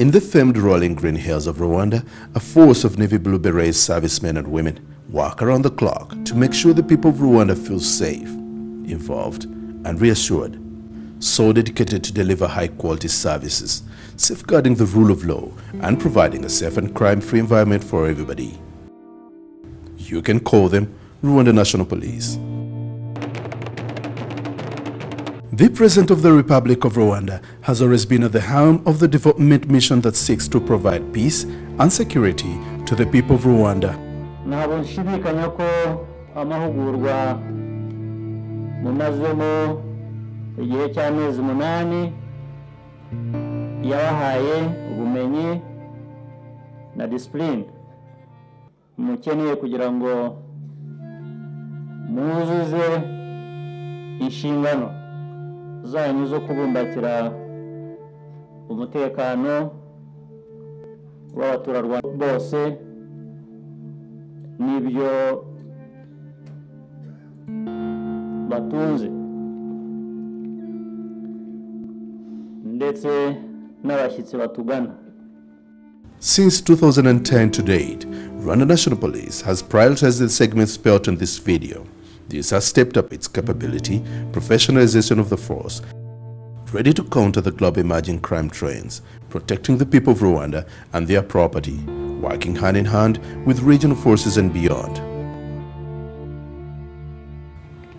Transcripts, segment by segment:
In the famed rolling green hills of Rwanda, a force of Navy Blue Berets servicemen and women work around the clock to make sure the people of Rwanda feel safe, involved, and reassured. So dedicated to deliver high-quality services, safeguarding the rule of law and providing a safe and crime-free environment for everybody. You can call them Rwanda National Police. The President of the Republic of Rwanda has always been at the helm of the development mission that seeks to provide peace and security to the people of Rwanda. Ntabwo nshidikanya ko amahugurwa mumazemo igihe cy'amezi 8 yabahaye ubumenyi na discipline mukeneye kugira ngo muzuze inshingano zanyu zo kubumbatira umutekano w'abaturarwanda bose n'ibyo batunze ndetse n'abashyitsi batugana. Since 2010 to date, Rwanda National Police has prioritized the segments spelled in this video. This has stepped up its capability, professionalization of the force, ready to counter the global emerging crime trends, protecting the people of Rwanda and their property, working hand in hand with regional forces and beyond.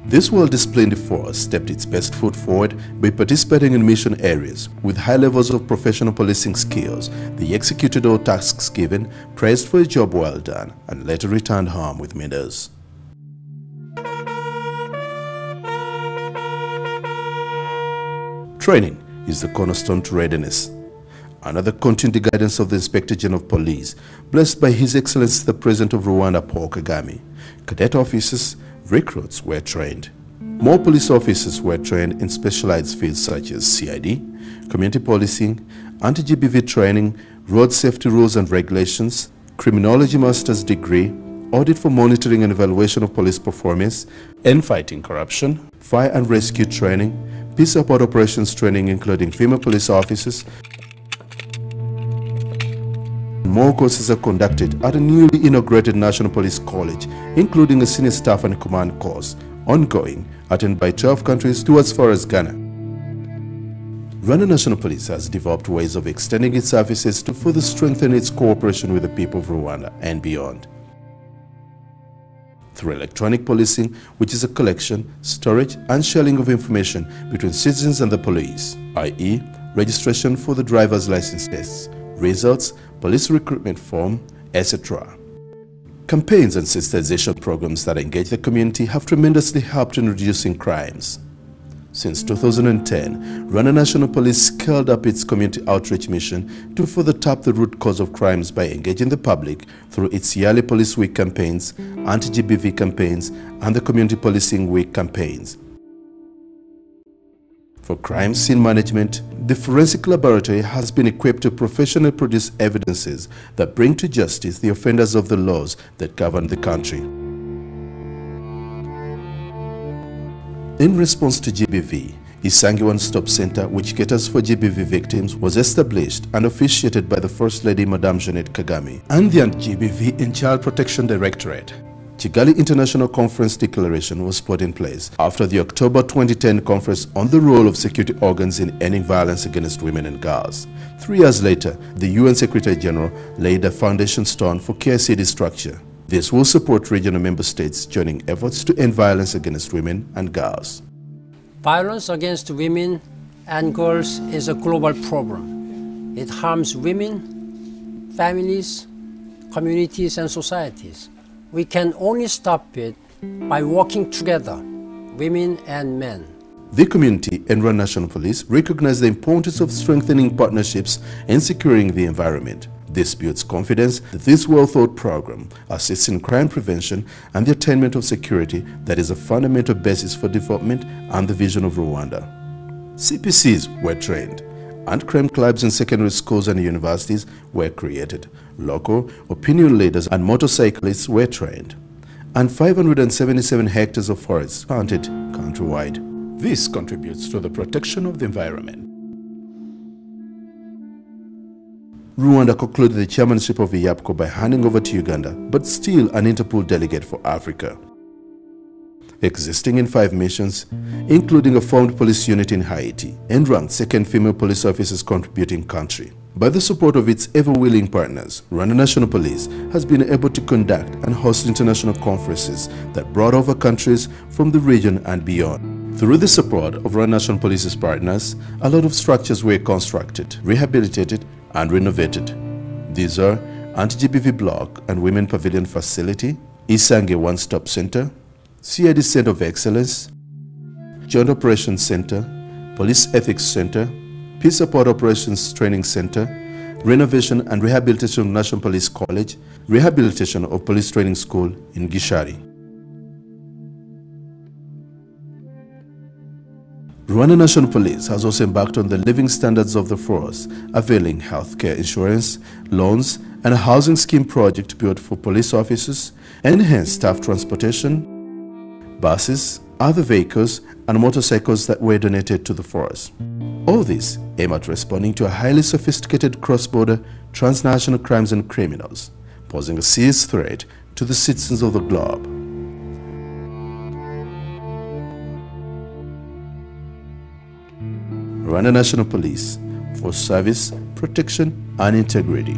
This well-disciplined force stepped its best foot forward by participating in mission areas with high levels of professional policing skills. They executed all tasks given, praised for a job well done, and later returned home with medals. Training is the cornerstone to readiness. Under the continued guidance of the Inspector General of Police, blessed by His Excellency the President of Rwanda, Paul Kagame, cadet officers, recruits were trained. More police officers were trained in specialized fields such as CID, community policing, anti-GBV training, road safety rules and regulations, criminology master's degree, audit for monitoring and evaluation of police performance, and fighting corruption, fire and rescue training, peace support operations training including female police officers. More courses are conducted at a newly inaugurated National Police College, including a senior staff and command course, ongoing, attended by 12 countries to as far as Ghana. Rwanda National Police has developed ways of extending its services to further strengthen its cooperation with the people of Rwanda and beyond. Through electronic policing, which is a collection, storage, and sharing of information between citizens and the police, i.e., registration for the driver's license tests, results, police recruitment form, etc. Campaigns and sensitization programs that engage the community have tremendously helped in reducing crimes. Since 2010, Rwanda National Police scaled up its community outreach mission to further tap the root cause of crimes by engaging the public through its yearly Police Week campaigns, anti-GBV campaigns, and the Community Policing Week campaigns. For crime scene management, the Forensic Laboratory has been equipped to professionally produce evidences that bring to justice the offenders of the laws that govern the country. In response to GBV, Isangi One Stop Center, which caters for GBV victims, was established and officiated by the First Lady Madame Jeanette Kagame and the GBV and Child Protection Directorate. Kigali International Conference Declaration was put in place after the October 2010 conference on the role of security organs in ending violence against women and girls. 3 years later, the UN Secretary General laid a foundation stone for KICD structure. This will support regional member states joining efforts to end violence against women and girls. Violence against women and girls is a global problem. It harms women, families, communities, and societies. We can only stop it by working together, women and men. The community and Rwanda National Police recognize the importance of strengthening partnerships and securing the environment. This builds confidence that this well-thought program assists in crime prevention and the attainment of security that is a fundamental basis for development and the vision of Rwanda. CPCs were trained, and crime clubs in secondary schools and universities were created. Local opinion leaders and motorcyclists were trained, and 577 hectares of forests planted countrywide. This contributes to the protection of the environment. Rwanda concluded the chairmanship of the IAPCO by handing over to Uganda, but still an Interpol delegate for Africa. Existing in 5 missions, including a formed police unit in Haiti, and ranked 2nd female police officers contributing country. By the support of its ever-willing partners, Rwanda National Police has been able to conduct and host international conferences that brought over countries from the region and beyond. Through the support of Rwanda National Police's partners, a lot of structures were constructed, rehabilitated, and renovated. These are Anti-GBV Block and Women Pavilion Facility, Isange One-Stop Center, CID Center of Excellence, Joint Operations Center, Police Ethics Center, Peace Support Operations Training Center, renovation and rehabilitation of National Police College, rehabilitation of Police Training School in Gishari. Rwanda National Police has also embarked on the living standards of the force, availing healthcare insurance, loans, and a housing scheme project built for police officers, enhanced staff transportation, buses, other vehicles, and motorcycles that were donated to the force. All this aim at responding to a highly sophisticated cross-border transnational crimes and criminals, posing a serious threat to the citizens of the globe. Rwanda National Police for service, protection, and integrity.